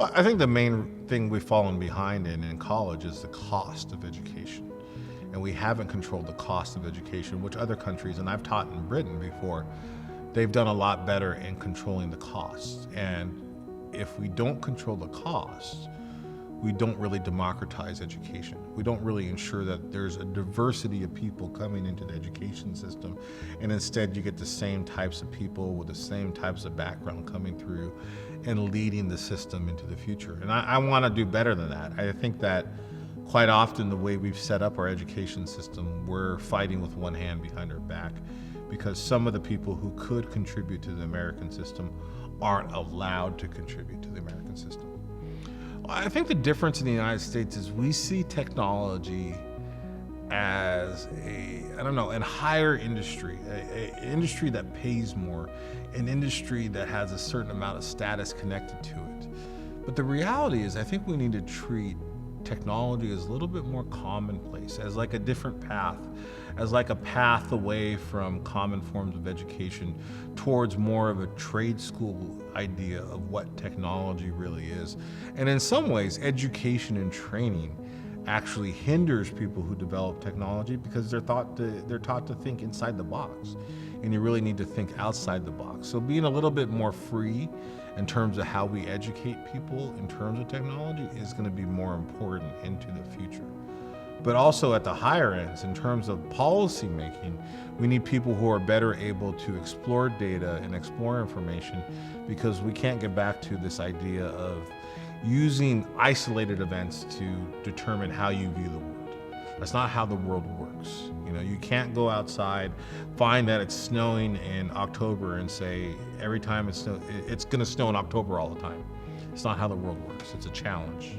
Well, I think the main thing we've fallen behind in college is the cost of education. And we haven't controlled the cost of education, which other countries, and I've taught in Britain before, they've done a lot better in controlling the costs. And if we don't control the costs, we don't really democratize education. We don't really ensure that there's a diversity of people coming into the education system, and instead you get the same types of people with the same types of background coming through and leading the system into the future. And I want to do better than that. I think that quite often the way we've set up our education system, we're fighting with one hand behind our back because some of the people who could contribute to the American system aren't allowed to contribute to the American system. I think the difference in the United States is we see technology as a higher industry, an industry that pays more, an industry that has a certain amount of status connected to it. But the reality is I think we need to treat technology as a little bit more commonplace, as like a different path, as like a path away from common forms of education towards more of a trade school idea of what technology really is. And in some ways, education and training actually hinders people who develop technology because they're taught to think inside the box, and you really need to think outside the box. So being a little bit more free in terms of how we educate people in terms of technology is going to be more important into the future. But also at the higher ends, in terms of policy making, we need people who are better able to explore data and explore information, because we can't get back to this idea of using isolated events to determine how you view the world. That's not how the world works. You can't go outside, find that it's snowing in October and say every time it's going to snow in October all the time. It's not how the world works. It's a challenge.